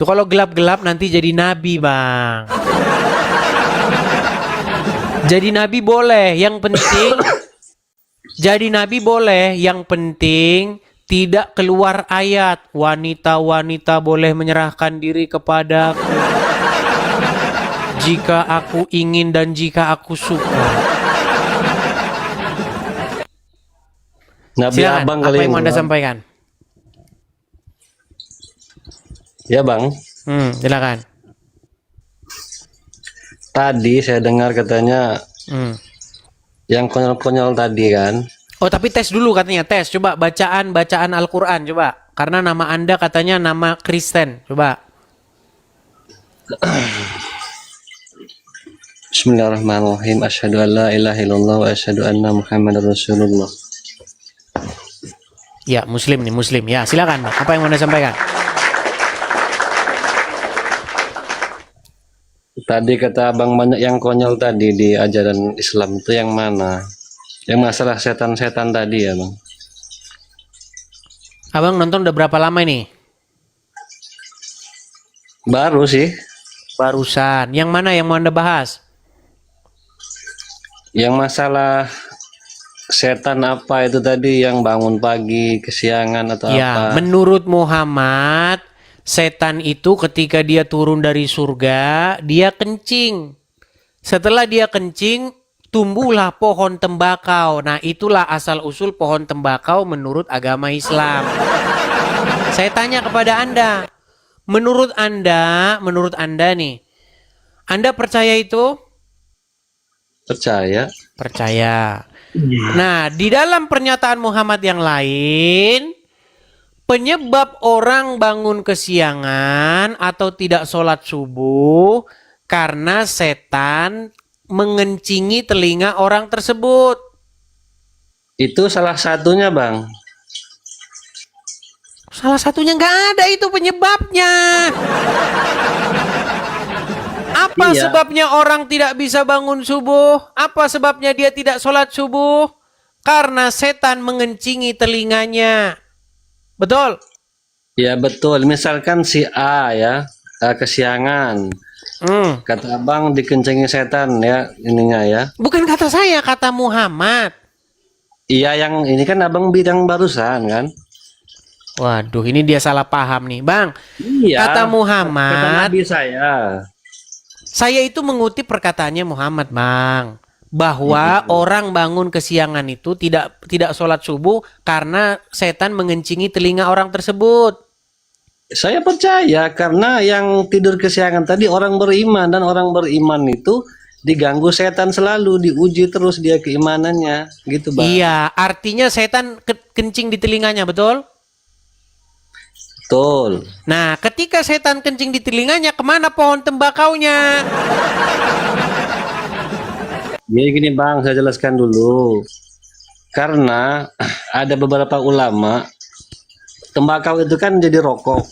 Tuh kalau gelap-gelap nanti jadi nabi, Bang. Jadi nabi boleh, yang penting jadi nabi boleh, yang penting tidak keluar ayat. Wanita-wanita boleh menyerahkan diri kepadaku jika aku ingin dan jika aku suka. Nabi Silakan, abang apa kali yang ini, mau Anda Bang. sampaikan? Ya Bang, Silakan. tadi saya dengar katanya yang konyol-konyol tadi kan. Oh, tapi tes dulu katanya, tes. Coba bacaan Al-Quran, coba. Karena nama Anda katanya nama Kristen. Coba. Bismillahirrahmanirrahim. Asyhadu an la ilaha illallah wa asyhadu anna Muhammadar Rasulullah. Ya, Muslim nih, Muslim. Ya, silakan, Bang. Apa yang mau Anda sampaikan? Tadi kata abang banyak yang konyol tadi di ajaran Islam itu yang mana? Yang masalah setan-setan tadi ya Bang. Abang nonton udah berapa lama ini? Baru sih. Barusan. Yang mana yang mau Anda bahas? Yang masalah setan apa itu tadi yang bangun pagi kesiangan atau Ya, apa? menurut Muhammad, setan itu ketika dia turun dari surga, dia kencing. Setelah dia kencing, tumbuhlah pohon tembakau. Nah, itulah asal-usul pohon tembakau menurut agama Islam. Saya tanya kepada Anda, menurut Anda nih, Anda percaya itu? Percaya? Percaya. Nah, di dalam pernyataan Muhammad yang lain, penyebab orang bangun kesiangan atau tidak sholat subuh karena setan mengencingi telinga orang tersebut. Itu salah satunya Bang. Salah satunya nggak ada itu penyebabnya. Apa Iya. sebabnya orang tidak bisa bangun subuh? Apa sebabnya dia tidak sholat subuh? Karena setan mengencingi telinganya. Betul? Ya betul. Misalkan si A ya kesiangan. Kata abang dikencengi setan ya ininya ya. Bukan kata saya, kata Muhammad. Iya yang ini kan abang bilang barusan kan. Waduh, ini dia salah paham nih, Bang. Iya. Kata Kata Muhammad, Nabi saya itu mengutip perkataannya Muhammad, Bang. Bahwa orang bangun kesiangan itu tidak sholat subuh karena setan mengencingi telinga orang tersebut. Saya percaya karena yang tidur kesiangan tadi orang beriman dan orang beriman itu diganggu setan selalu, diuji terus dia keimanannya, gitu Bang. Iya, artinya setan kencing di telinganya, betul? Betul. Nah, ketika setan kencing di telinganya, kemana pohon tembakaunya? Jadi gini Bang, saya jelaskan dulu. Karena ada beberapa ulama, tembakau itu kan jadi rokok.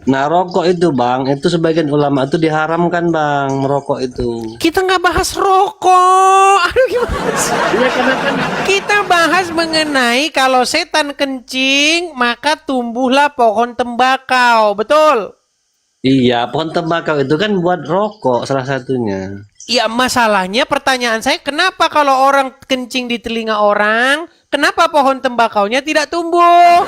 Nah rokok itu Bang, itu sebagian ulama itu diharamkan Bang, merokok itu. Kita nggak bahas rokok. Aduh, gimana sih? Iya karena kan Kita bahas mengenai kalau setan kencing, maka tumbuhlah pohon tembakau. Betul? iya pohon tembakau itu kan buat rokok salah satunya. Ya, masalahnya pertanyaan saya, kenapa kalau orang kencing di telinga orang, kenapa pohon tembakaunya tidak tumbuh?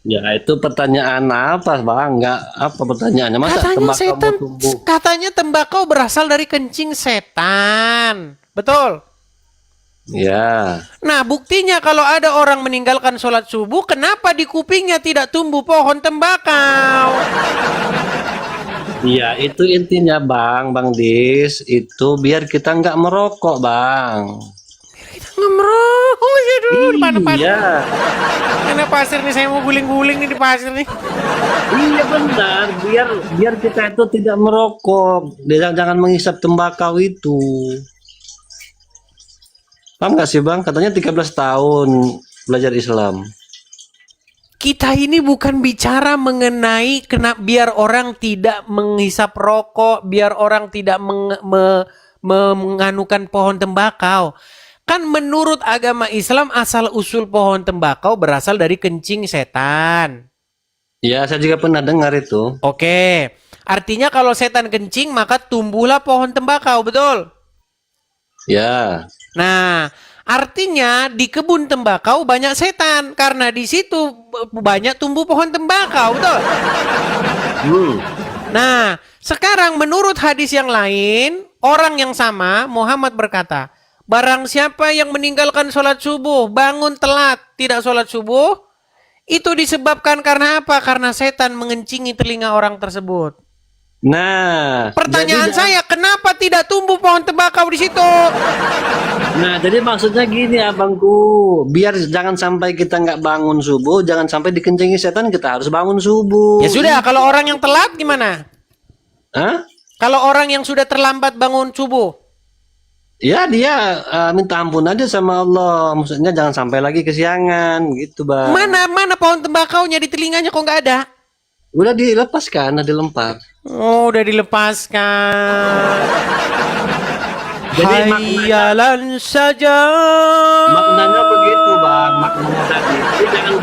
Ya itu pertanyaan apa Bang? Enggak apa pertanyaannya? Masa Katanya tembakau setan, mau tumbuh? katanya tembakau berasal dari kencing setan. Betul? Ya. Nah, buktinya kalau ada orang meninggalkan sholat subuh, kenapa di kupingnya tidak tumbuh pohon tembakau? Iya itu intinya Bang Dis, itu biar kita nggak merokok Bang. Ngemroh, ya dulu mana pasir? Iya. Mana pasir nih, saya mau guling-guling nih di pasir nih. Iya benar, biar kita itu tidak merokok, jangan menghisap tembakau itu. Paham nggak sih Bang? Katanya 13 tahun belajar Islam. Kita ini bukan bicara mengenai biar orang tidak menghisap rokok, biar orang tidak menganukan pohon tembakau. Kan menurut agama Islam asal usul pohon tembakau berasal dari kencing setan. Ya, saya juga pernah dengar itu. Oke, artinya kalau setan kencing maka tumbuhlah pohon tembakau, betul? Ya. Nah, artinya di kebun tembakau banyak setan karena di situ banyak tumbuh pohon tembakau, betul? Hmm. Nah, sekarang menurut hadis yang lain, orang yang sama, Muhammad berkata, barang siapa yang meninggalkan sholat subuh, bangun telat, tidak sholat subuh, itu disebabkan karena apa? Karena setan mengencingi telinga orang tersebut. Nah, Pertanyaan jadi saya, kenapa tidak tumbuh pohon tembakau di situ? nah, jadi maksudnya gini abangku, biar jangan sampai kita nggak bangun subuh, jangan sampai dikencingi setan, kita harus bangun subuh. Ya sudah, kalau orang yang telat gimana? Hah? Kalau orang yang sudah terlambat bangun subuh? Ya dia minta ampun aja sama Allah. Maksudnya jangan sampai lagi kesiangan gitu, Bang. Mana pohon tembakaunya di telinganya kok nggak ada? Udah dilepaskan, udah dilempar. Oh, udah dilepaskan. Jadi Hayalan saja. maknanya begitu, Bang. Maknanya tadi. Jadi jangan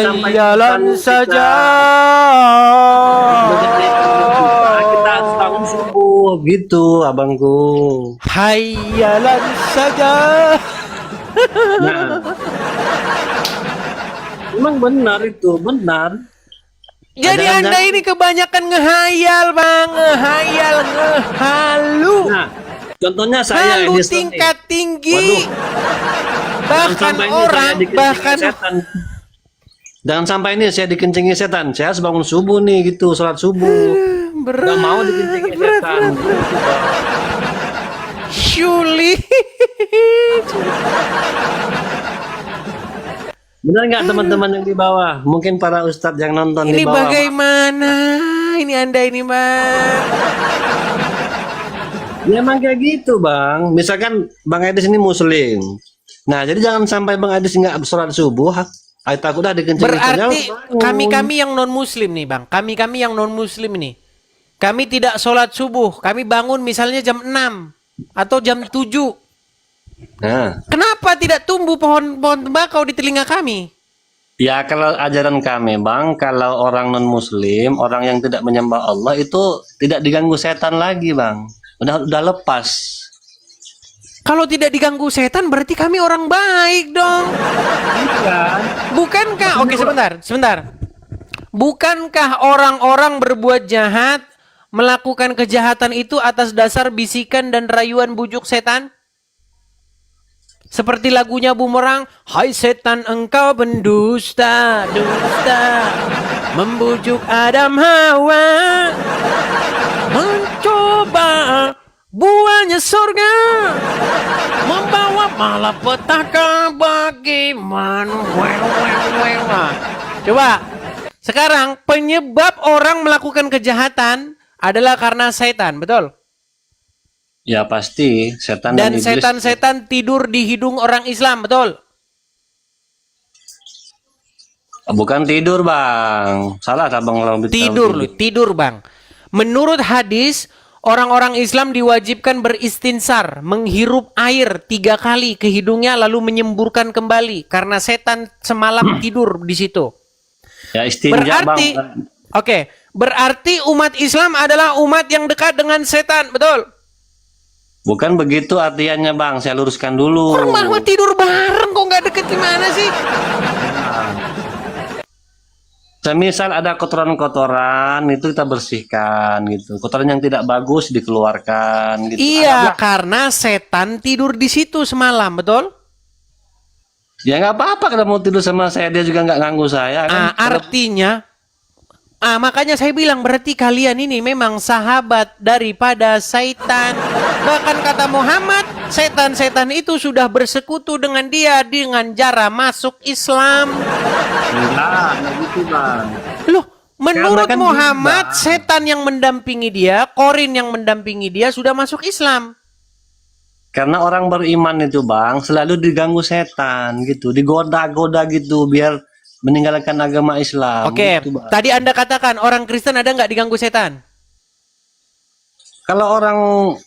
sampai Hayalan saja. kita harus bangun subuh gitu, abangku. Hayalan saja. Nah, memang benar itu, benar. Jadi Jangan- Anda ini kebanyakan ngehayal, Bang. Ngehayal, ngehalu. Nah, contohnya saya Halu ini tingkat tinggi. Waduh. Bahkan sampai ini orang, saya dikencingi bahkan setan. Jangan sampai ini saya dikencingi setan. Saya harus bangun subuh nih gitu, sholat subuh. Gak mau dikencingi setan. Sulit. Benar nggak teman-teman yang di bawah? Mungkin para ustadz yang nonton Ini di bawah. bagaimana? Ini Anda ini, Bang. Ya emang kayak gitu, Bang. Misalkan Bang Edis ini muslim. Nah, jadi jangan sampai Bang Edis nggak sholat subuh. Ay takut dah dikencingi setan. Berarti Jangan. kami-kami yang non-muslim nih, Bang. Kami-kami yang non-muslim nih. Kami tidak sholat subuh. Kami bangun misalnya jam 6 atau jam 7. Nah, Kenapa tidak tumbuh pohon-pohon tembakau di telinga kami? ya kalau ajaran kami, Bang, kalau orang non-muslim, orang yang tidak menyembah Allah itu tidak diganggu setan lagi, Bang. Udah lepas. Kalau tidak diganggu setan berarti kami orang baik dong. Bukankah? Oke, sebentar. Bukankah orang-orang berbuat jahat melakukan kejahatan itu atas dasar bisikan dan rayuan bujuk setan? Seperti lagunya Bumerang, hai setan engkau pendusta, dusta, membujuk Adam Hawa, mencoba buahnya surga, membawa malapetaka bagi manusia. Coba, sekarang penyebab orang melakukan kejahatan adalah karena setan, betul? Ya pasti setan Dan iblis. setan-setan tidur di hidung orang Islam, betul? Bukan tidur, Bang. Salah Abang kalau Tidur, Bang. Menurut hadis, orang-orang Islam diwajibkan beristinsar, menghirup air 3 kali ke hidungnya lalu menyemburkan kembali karena setan semalam tidur di situ. Ya istinja, Berarti, Bang. oke, berarti umat Islam adalah umat yang dekat dengan setan, betul? Bukan begitu artiannya, Bang. Saya luruskan dulu. Orang malah tidur bareng kok nggak deket gimana sih? Semisal ada kotoran-kotoran itu kita bersihkan gitu. Kotoran yang tidak bagus dikeluarkan gitu. Iya, karena setan tidur di situ semalam, betul? Ya nggak apa-apa kalau mau tidur sama saya, dia juga nggak ganggu saya kan. Artinya, makanya saya bilang berarti kalian ini memang sahabat daripada setan. Bahkan kata Muhammad, setan-setan itu sudah bersekutu dengan dia dengan cara masuk Islam. Enggak gitu, Bang. Loh, menurut Karena kan Muhammad, beda. setan yang mendampingi dia, korin yang mendampingi dia sudah masuk Islam. Karena orang beriman itu, Bang, selalu diganggu setan gitu, digoda-goda gitu biar meninggalkan agama Islam. Oke, gitu, Bang. tadi Anda katakan orang Kristen ada nggak diganggu setan? Kalau orang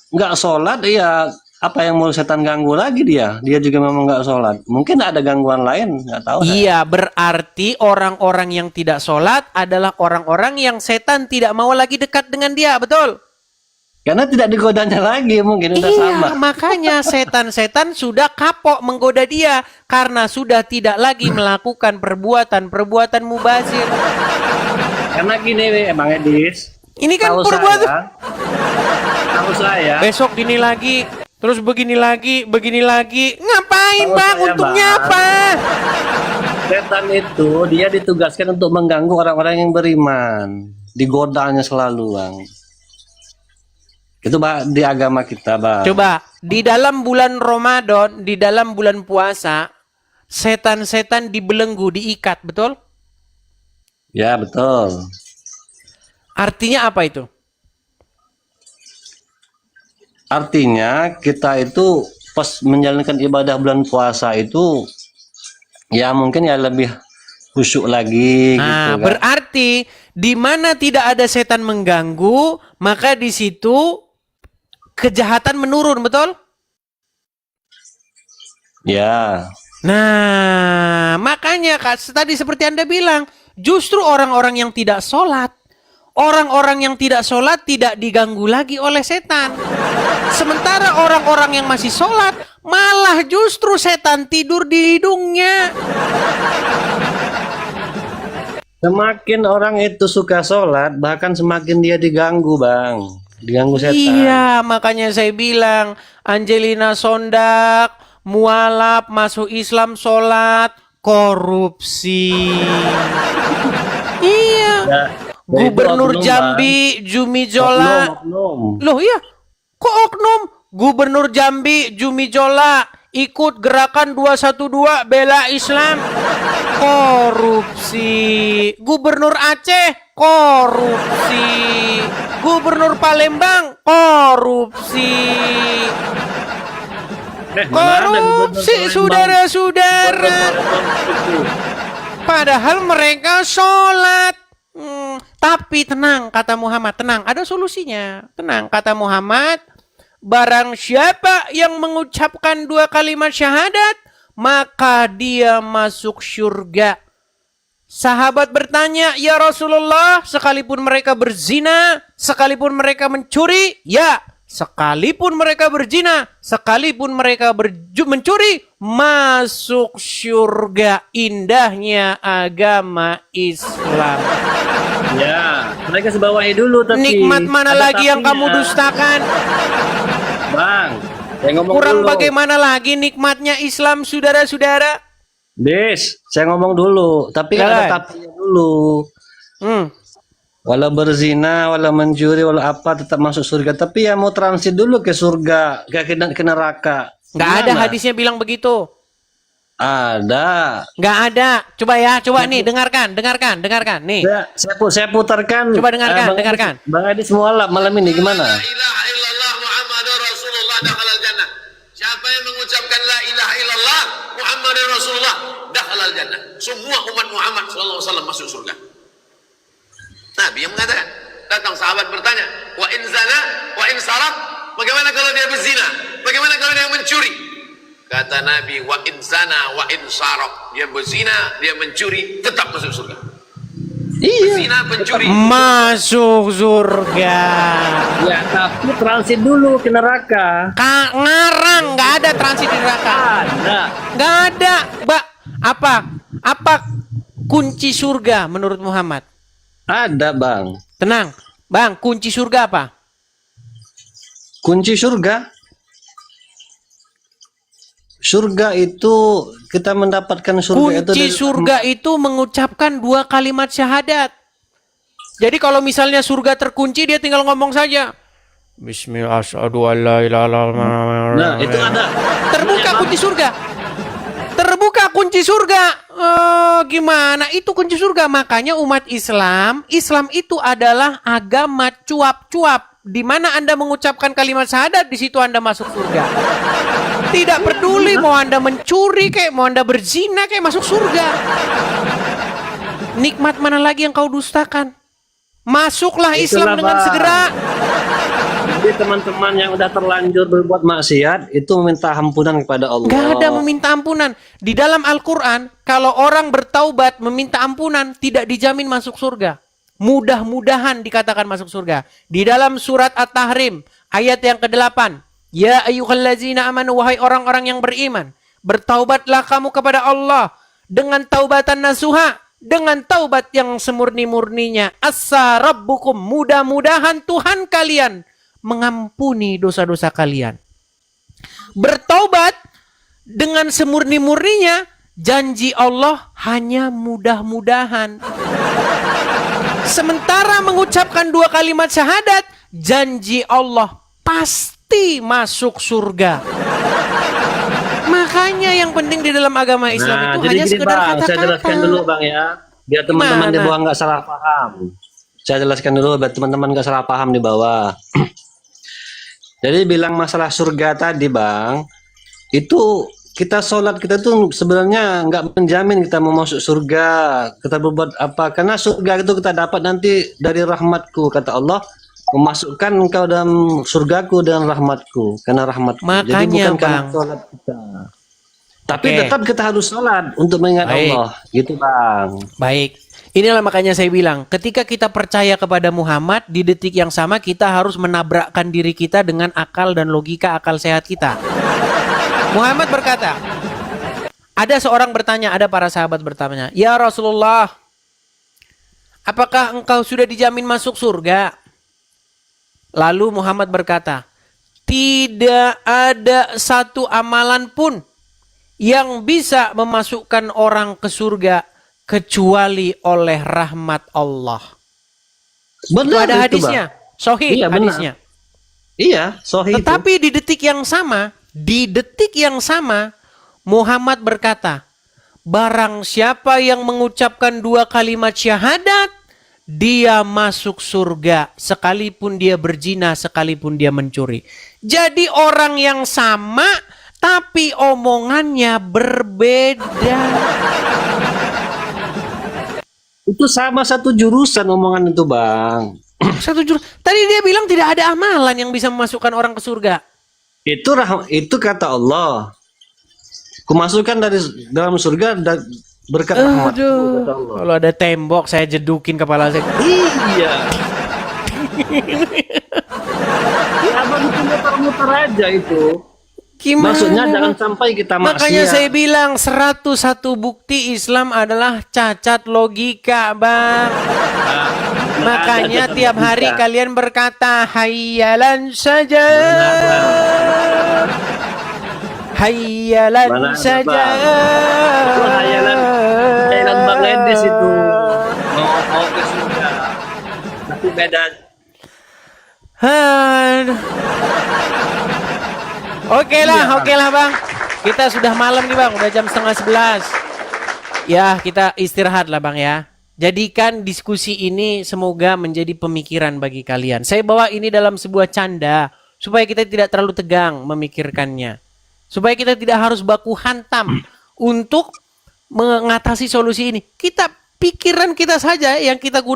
nggak sholat, ya apa yang mau setan ganggu lagi dia? Dia juga memang nggak sholat. Mungkin ada gangguan lain, nggak tahu. Iya, berarti orang-orang yang tidak sholat adalah orang-orang yang setan tidak mau lagi dekat dengan dia, betul? Karena tidak digodanya lagi, mungkin udah sama. Iya, makanya setan-setan sudah kapok menggoda dia karena sudah tidak lagi melakukan perbuatan-perbuatan mubazir. Karena gini, Bang Edis. Ini kan Tahu saya. besok gini lagi, terus begini lagi. Ngapain, Tahu Bang? saya, Untungnya Bang. apa? Setan itu dia ditugaskan untuk mengganggu orang-orang yang beriman. Digodanya selalu, Bang. Itu Bang, di agama kita, Bang. Coba, di dalam bulan Ramadan, di dalam bulan puasa, setan-setan dibelenggu, diikat, betul? Ya, betul. Artinya apa itu? Artinya kita itu pas menjalankan ibadah bulan puasa itu ya mungkin ya lebih khusyuk lagi gitu Nah, kan. berarti di mana tidak ada setan mengganggu, maka di situ kejahatan menurun, betul? Ya. Nah, makanya Kak, tadi seperti Anda bilang, justru orang-orang yang tidak sholat, orang-orang yang tidak sholat tidak diganggu lagi oleh setan. Sementara orang-orang yang masih sholat, malah justru setan tidur di hidungnya. Semakin orang itu suka sholat, bahkan semakin dia diganggu, Bang. Diganggu setan. Iya, makanya saya bilang, Angelina Sondak, mualaf, masuk Islam, sholat, korupsi. Iya. Ya, Gubernur itu oknum, Jambi, Jumi Jola. Oknum. Loh iya, kok oknum? Gubernur Jambi, Jumi Jola, ikut gerakan 212 bela Islam. Korupsi. Gubernur Aceh, korupsi. Gubernur Palembang, korupsi. Korupsi, saudara-saudara. Padahal mereka sholat. Tapi tenang, kata Muhammad, tenang, ada solusinya. Tenang, kata Muhammad, barang siapa yang mengucapkan 2 kalimat syahadat, maka dia masuk syurga. Sahabat bertanya, ya Rasulullah, sekalipun mereka berzina, sekalipun mereka mencuri, ya. Sekalipun mereka berzina, sekalipun mereka mencuri, masuk syurga. Indahnya agama Islam. Ya, mereka sebawahi dulu tapi Nikmat mana ada lagi yang tapinya. kamu dustakan? Bang, saya ngomong Kurang dulu. bagaimana lagi nikmatnya Islam, saudara-saudara? Des, saya ngomong dulu, tapi Jalan. ada tapinya dulu. Walau berzina, walau mencuri, walau apa tetap masuk surga. Tapi ya mau transit dulu ke surga, ke neraka. Nggak ada Gimana? hadisnya bilang begitu. Ada. Nggak ada. Coba ya, coba nih dengarkan. Nih. Saya putarkan. Coba dengarkan, Bang dengarkan. Adis, Bang Adis mualaf malam ini gimana? La ilaha illallah Muhammadur Rasulullah dakhalal jannah. Siapa yang mengucapkan la ilaha illallah Muhammadur Rasulullah dakhalal jannah. Semua umat Muhammad sallallahu alaihi wasallam masuk surga. Nabi yang mengatakan, datang sahabat bertanya, wa in zana, wa in saraq, bagaimana kalau dia berzina? Bagaimana kalau dia mencuri? Kata Nabi, wa in zana, wa in saraq, dia berzina, dia mencuri, tetap masuk surga. Iya. Zina, pencuri. Masuk surga. Ya, tapi transit dulu ke neraka. Ngarang, nggak ada transit di neraka. Ada. Nggak ada. Apa kunci surga menurut Muhammad? Ada, Bang. Tenang, Bang, kunci surga apa? Kunci surga. Surga itu kita mendapatkan surga itu Kunci dari- surga itu mengucapkan 2 kalimat syahadat. Jadi kalau misalnya surga terkunci, dia tinggal ngomong saja. Bismillah, asyhadu an la ilaha illallah. Nah, itu ada. Terbuka kunci surga. Terbuka kunci surga. Gimana? Itu kunci surga. Makanya umat Islam itu adalah agama cuap-cuap. Di mana Anda mengucapkan kalimat syahadat, di situ Anda masuk surga. Tidak peduli mau Anda mencuri kayak, mau Anda berzina kayak, masuk surga. Nikmat mana lagi yang kau dustakan? Masuklah Islam Itulah, dengan Bang. segera. Jadi teman-teman yang udah terlanjur berbuat maksiat itu meminta ampunan kepada Allah. Gak ada meminta ampunan. Di dalam Al-Quran, kalau orang bertaubat meminta ampunan, tidak dijamin masuk surga. Mudah-mudahan dikatakan masuk surga. Di dalam surat At-Tahrim, ayat yang ke-8. Ya ayyuhallazina amanu, wahai orang-orang yang beriman. Bertaubatlah kamu kepada Allah dengan taubatan nasuha, dengan taubat yang semurni-murninya. Assa rabbukum, mudah-mudahan Tuhan kalian mengampuni dosa-dosa kalian. Bertaubat dengan semurni-murninya, janji Allah hanya mudah-mudahan. Sementara mengucapkan 2 kalimat syahadat, janji Allah pasti masuk surga. Makanya yang penting di dalam agama Islam itu jadi hanya gini, sekedar Bang, kata-kata. saya jelaskan dulu Bang ya, biar teman-teman di Gimana? bawah nggak salah paham. Saya jelaskan dulu biar teman-teman nggak salah paham di bawah. Jadi bilang masalah surga tadi Bang, itu kita sholat kita tuh sebenarnya nggak menjamin kita mau masuk surga, kita berbuat apa, karena surga itu kita dapat nanti dari rahmatku, kata Allah, memasukkan engkau dalam surgaku dengan rahmatku, karena rahmatku. Jadi Makanya, bukan karena Bang. sholat kita, tapi Oke. tetap kita harus sholat untuk mengingat Baik. Allah, gitu Bang. Baik. Inilah makanya saya bilang, ketika kita percaya kepada Muhammad, di detik yang sama kita harus menabrakkan diri kita dengan akal dan logika akal sehat kita. Muhammad berkata, ada seorang bertanya, ada para sahabat bertanya, "Ya Rasulullah, apakah engkau sudah dijamin masuk surga?" Lalu Muhammad berkata, "Tidak ada satu amalan pun yang bisa memasukkan orang ke surga kecuali oleh rahmat Allah." Itu ada Benar itu, hadisnya, Bang. sahih Iya, benar. hadisnya. Iya, sahih itu. Tetapi di detik yang sama, Muhammad berkata, barang siapa yang mengucapkan 2 kalimat syahadat, dia masuk surga sekalipun dia berzina, sekalipun dia mencuri. Jadi orang yang sama, tapi omongannya berbeda. Itu sama satu jurusan omongan itu Bang. Tadi dia bilang tidak ada amalan yang bisa memasukkan orang ke surga. Itu kata Allah. Kumasukkan dari dalam surga berkat rahmat. Aduh, kalau ada tembok saya jedukin kepala saya. Iya. Ya abang itu muter-muter aja itu. Gimana? Maksudnya jangan sampai kita maksiat. Makanya saya bilang 101 bukti Islam adalah cacat logika, Bang. Makanya cacat tiap hari logika. kalian berkata hayyalan saja. Hayyalan Mana ada, saja. Bang? Itu hayalan Bang Edis itu. Mau ke surga. Tapi beda. Aduh. Oke lah Bang. Kita sudah malam nih Bang, udah jam 10:30. Ya, kita istirahat lah Bang ya. Jadikan diskusi ini semoga menjadi pemikiran bagi kalian. Saya bawa ini dalam sebuah canda supaya kita tidak terlalu tegang memikirkannya. Supaya kita tidak harus baku hantam untuk mengatasi solusi ini. Pikiran kita saja yang kita gunakan.